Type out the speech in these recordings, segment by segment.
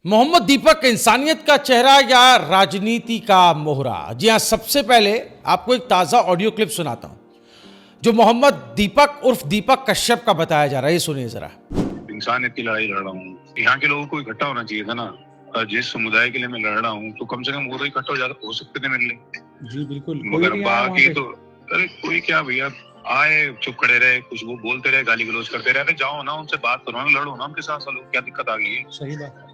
मोहम्मद दीपक इंसानियत का चेहरा या राजनीति का मोहरा। जी हाँ, सबसे पहले आपको एक ताज़ा ऑडियो क्लिप सुनाता हूं जो मोहम्मद दीपक उर्फ दीपक कश्यप का बताया जा रहा है। ये सुनिए जरा। इंसानियत की लड़ाई लड़ रहा हूँ, यहाँ के लोगों को इकट्ठा होना चाहिए था ना। जिस समुदाय के लिए मैं लड़ रहा हूँ तो कम से कम वो तो इकट्ठा हो सकते थे मेरे लिए। जी बिल्कुल। मगर बाकी तो अरे कोई क्या भैया, आए चुप खड़े रहे, कुछ वो बोलते रहे, गाली गलौज करते रहे। अरे जाओ ना, उनसे बात करो ना, लड़ो ना उनके साथ। चलो क्या दिक्कत आ गई है? सही बात है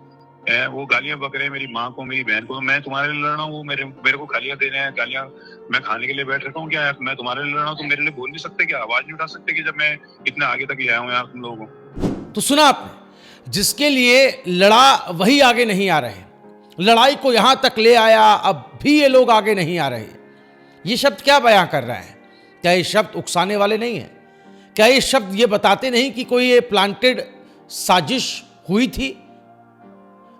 वो गालियां बक रहे हैं मेरी माँ को, मेरी बहन को। मैं तुम्हारे लिए लड़ रहा हूँ, वो मेरे को गालियां दे रहे हैं। गालियां मैं खाने के लिए बैठ रखा हूँ क्या? मैं तुम्हारे लिए लड़ रहा हूँ, तुम मेरे लिए बोल नहीं सकते क्या? आवाज नहीं उठा सकते कि जब मैं इतने आगे तक ले आया हूँ यार तुम लोगों को? तो सुना आपने, जिसके लिए लड़ा वही आगे नहीं आ रहे। लड़ाई को यहां तक ले आया, अब भी ये लोग आगे नहीं आ रहे। ये शब्द क्या बयां कर रहे हैं? क्या ये शब्द उकसाने वाले नहीं है? क्या ये शब्द ये बताते नहीं कि कोई ये प्लांटेड साजिश हुई थी?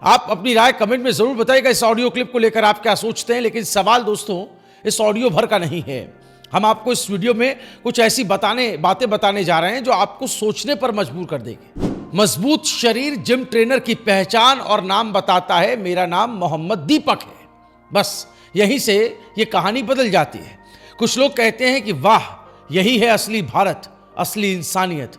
आप अपनी राय कमेंट में जरूर बताइएगा इस ऑडियो क्लिप को लेकर आप क्या सोचते हैं। लेकिन सवाल दोस्तों इस ऑडियो भर का नहीं है। हम आपको इस वीडियो में कुछ ऐसी बातें बताने जा रहे हैं जो आपको सोचने पर मजबूर कर देंगे। मजबूत शरीर जिम ट्रेनर की पहचान और नाम बताता है, मेरा नाम मोहम्मद दीपक है। बस यहीं से ये कहानी बदल जाती है। कुछ लोग कहते हैं कि वाह, यही है असली भारत, असली इंसानियत।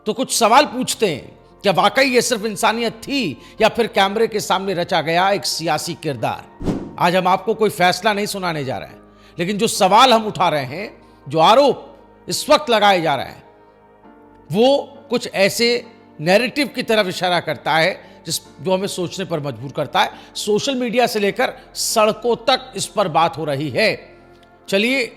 तो कुछ सवाल पूछते हैं, क्या वाकई ये सिर्फ इंसानियत थी या फिर कैमरे के सामने रचा गया एक सियासी किरदार? आज हम आपको कोई फैसला नहीं सुनाने जा रहे हैं, लेकिन जो सवाल हम उठा रहे हैं, जो आरोप इस वक्त लगाए जा रहे हैं, वो कुछ ऐसे नैरेटिव की तरफ इशारा करता है जो हमें सोचने पर मजबूर करता है। सोशल मीडिया से लेकर सड़कों तक इस पर बात हो रही है। चलिए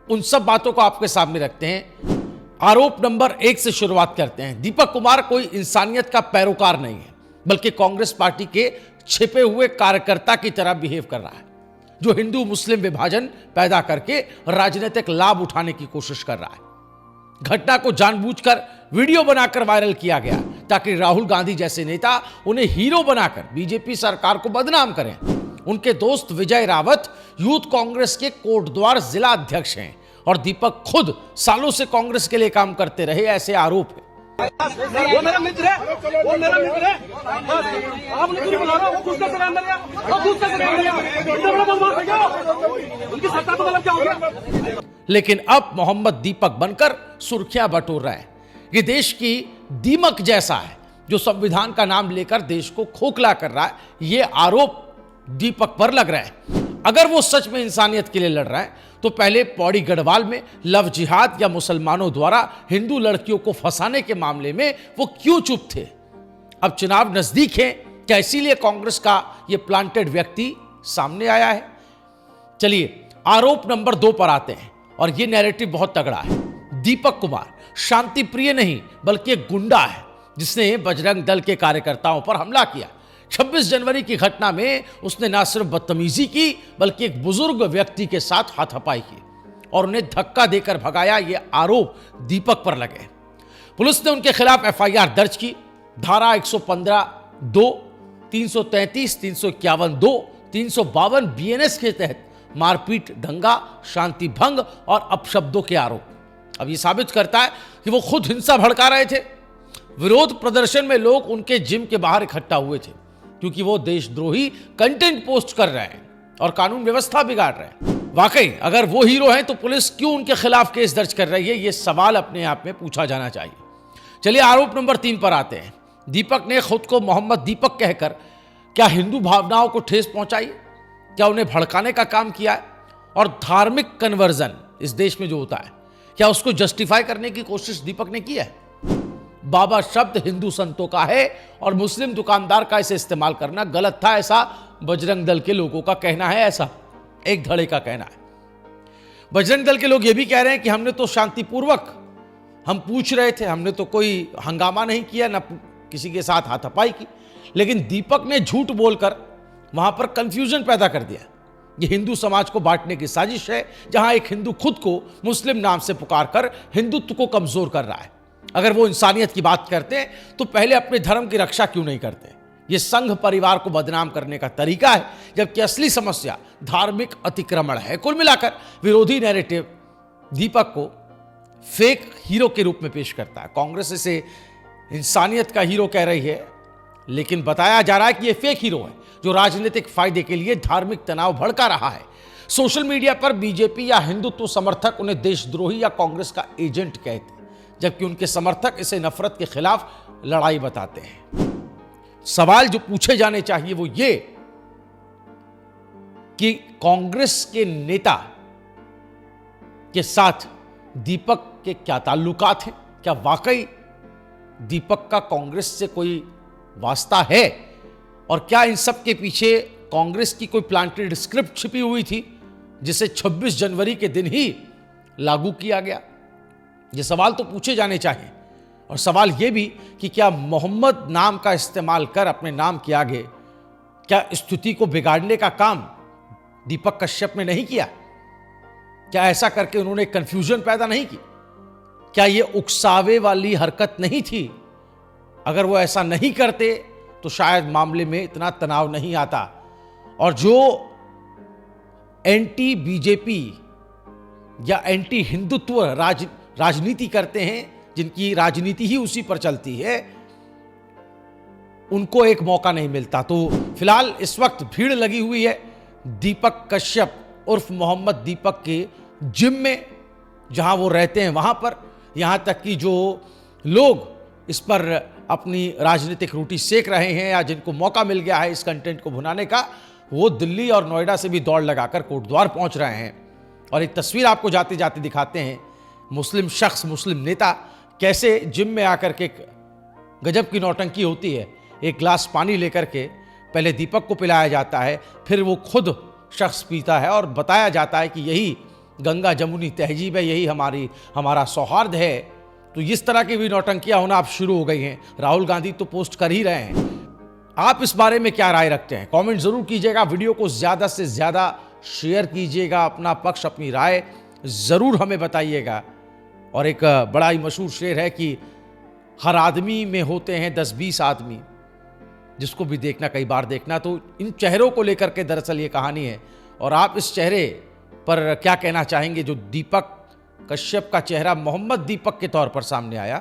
उन सब बातों को आपके सामने रखते हैं। आरोप नंबर 1 से शुरुआत करते हैं। दीपक कुमार कोई इंसानियत का पैरोकार नहीं है, बल्कि कांग्रेस पार्टी के छिपे हुए कार्यकर्ता की तरह बिहेव कर रहा है, जो हिंदू मुस्लिम विभाजन पैदा करके राजनीतिक लाभ उठाने की कोशिश कर रहा है। घटना को जानबूझकर वीडियो बनाकर वायरल किया गया ताकि राहुल गांधी जैसे नेता उन्हें हीरो बनाकर बीजेपी सरकार को बदनाम करें। उनके दोस्त विजय रावत यूथ कांग्रेस के कोटद्वार जिला अध्यक्ष हैं और दीपक खुद सालों से कांग्रेस के लिए काम करते रहे, ऐसे आरोप है। वो मेरा मित्र है, वो मेरा मित्र है। आप मुझे बुला रहे हो, वो दूसरे से अंदर गया, वो दूसरे से अंदर गया। इतना बड़ा बदमाश है क्या? उनकी सत्ता तो मतलब क्या हो गया? लेकिन अब मोहम्मद दीपक बनकर सुर्खियां बटोर रहा है। ये देश की दीमक जैसा है जो संविधान का नाम लेकर देश को खोखला कर रहा है। ये आरोप दीपक पर लग रहा है। अगर वो सच में इंसानियत के लिए लड़ रहा है तो पहले पौड़ी गढ़वाल में लव जिहाद या मुसलमानों द्वारा हिंदू लड़कियों को फंसाने के मामले में वो क्यों चुप थे? अब चुनाव नजदीक है, क्या इसीलिए कांग्रेस का ये प्लांटेड व्यक्ति सामने आया है? चलिए आरोप नंबर 2 पर आते हैं और ये नैरेटिव बहुत तगड़ा है। दीपक कुमार शांति प्रिय नहीं बल्कि एक गुंडा है जिसने बजरंग दल के कार्यकर्ताओं पर हमला किया। 26 जनवरी की घटना में उसने न सिर्फ बदतमीजी की बल्कि एक बुजुर्ग व्यक्ति के साथ हाथापाई की और उन्हें धक्का देकर भगाया। ये आरोप दीपक पर लगे। पुलिस ने उनके खिलाफ एफआईआर दर्ज की। धारा 115(2), 333, 351(2), 352 बीएनएस के तहत मारपीट, दंगा, शांति भंग और अपशब्दों के आरोप। अब यह साबित करता है कि वो खुद हिंसा भड़का रहे थे। विरोध प्रदर्शन में लोग उनके जिम के बाहर इकट्ठा हुए थे क्योंकि वो देशद्रोही कंटेंट पोस्ट कर रहे हैं और कानून व्यवस्था बिगाड़ रहे हैं। वाकई अगर वो हीरो हैं तो पुलिस क्यों उनके खिलाफ केस दर्ज कर रही है? ये सवाल अपने आप में पूछा जाना चाहिए। चलिए आरोप नंबर 3 पर आते हैं। दीपक ने खुद को मोहम्मद दीपक कहकर क्या हिंदू भावनाओं को ठेस पहुंचाई? क्या उन्हें भड़काने का काम किया है? और धार्मिक कन्वर्जन इस देश में जो होता है, क्या उसको जस्टिफाई करने की कोशिश दीपक ने की है? बाबा शब्द हिंदू संतों का है और मुस्लिम दुकानदार का इसे इस्तेमाल करना गलत था, ऐसा बजरंग दल के लोगों का कहना है। ऐसा एक धड़े का कहना है। बजरंग दल के लोग ये भी कह रहे हैं कि हमने तो शांतिपूर्वक हम पूछ रहे थे, हमने तो कोई हंगामा नहीं किया, ना किसी के साथ हाथापाई की। लेकिन दीपक ने झूठ बोलकर वहां पर कंफ्यूजन पैदा कर दिया। ये हिंदू समाज को बांटने की साजिश है, जहां एक हिंदू खुद को मुस्लिम नाम से पुकारकर हिंदुत्व को कमजोर कर रहा है। अगर वो इंसानियत की बात करते हैं तो पहले अपने धर्म की रक्षा क्यों नहीं करते? ये संघ परिवार को बदनाम करने का तरीका है, जबकि असली समस्या धार्मिक अतिक्रमण है। कुल मिलाकर विरोधी नैरेटिव दीपक को फेक हीरो के रूप में पेश करता है। कांग्रेस इसे इंसानियत का हीरो कह रही है, लेकिन बताया जा रहा है कि यह फेक हीरो है जो राजनीतिक फायदे के लिए धार्मिक तनाव भड़का रहा है। सोशल मीडिया पर बीजेपी या हिंदुत्व समर्थक उन्हें देशद्रोही या कांग्रेस का एजेंट कहते हैं, जबकि उनके समर्थक इसे नफरत के खिलाफ लड़ाई बताते हैं। सवाल जो पूछे जाने चाहिए वो ये कि कांग्रेस के नेता के साथ दीपक के क्या ताल्लुकात हैं? क्या वाकई दीपक का कांग्रेस से कोई वास्ता है? और क्या इन सब के पीछे कांग्रेस की कोई प्लांटेड स्क्रिप्ट छिपी हुई थी जिसे 26 जनवरी के दिन ही लागू किया गया? ये सवाल तो पूछे जाने चाहिए। और सवाल यह भी कि क्या मोहम्मद नाम का इस्तेमाल कर अपने नाम के आगे क्या स्थिति को बिगाड़ने का काम दीपक कश्यप ने नहीं किया? क्या ऐसा करके उन्होंने कंफ्यूजन पैदा नहीं की? क्या यह उकसावे वाली हरकत नहीं थी? अगर वो ऐसा नहीं करते तो शायद मामले में इतना तनाव नहीं आता। और जो एंटी बीजेपी या एंटी हिंदुत्व राजनीति करते हैं, जिनकी राजनीति ही उसी पर चलती है, उनको एक मौका नहीं मिलता। तो फिलहाल इस वक्त भीड़ लगी हुई है दीपक कश्यप उर्फ मोहम्मद दीपक के जिम में, जहां वो रहते हैं वहां पर। यहां तक कि जो लोग इस पर अपनी राजनीतिक रोटी सेक रहे हैं या जिनको मौका मिल गया है इस कंटेंट को भुनाने का, वो दिल्ली और नोएडा से भी दौड़ लगाकर कोटद्वार पहुंच रहे हैं। और एक तस्वीर आपको जाते जाते दिखाते हैं, मुस्लिम शख्स, मुस्लिम नेता कैसे जिम में आकर के गजब की नौटंकी होती है। एक गिलास पानी लेकर के पहले दीपक को पिलाया जाता है, फिर वो खुद शख्स पीता है और बताया जाता है कि यही गंगा जमुनी तहजीब है, यही हमारा सौहार्द है। तो इस तरह की भी नौटंकियां होना अब शुरू हो गई हैं। राहुल गांधी तो पोस्ट कर ही रहे हैं। आप इस बारे में क्या राय रखते हैं? कमेंट जरूर कीजिएगा, वीडियो को ज्यादा से ज्यादा शेयर कीजिएगा, अपना पक्ष, अपनी राय जरूर हमें बताइएगा। और एक बड़ा ही मशहूर शेर है कि हर आदमी में होते हैं 10-20 आदमी, जिसको भी देखना कई बार देखना। तो इन चेहरों को लेकर के दरअसल ये कहानी है। और आप इस चेहरे पर क्या कहना चाहेंगे जो दीपक कश्यप का चेहरा मोहम्मद दीपक के तौर पर सामने आया?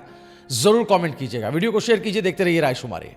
जरूर कमेंट कीजिएगा, वीडियो को शेयर कीजिए। देखते रहिए रायशुमारी।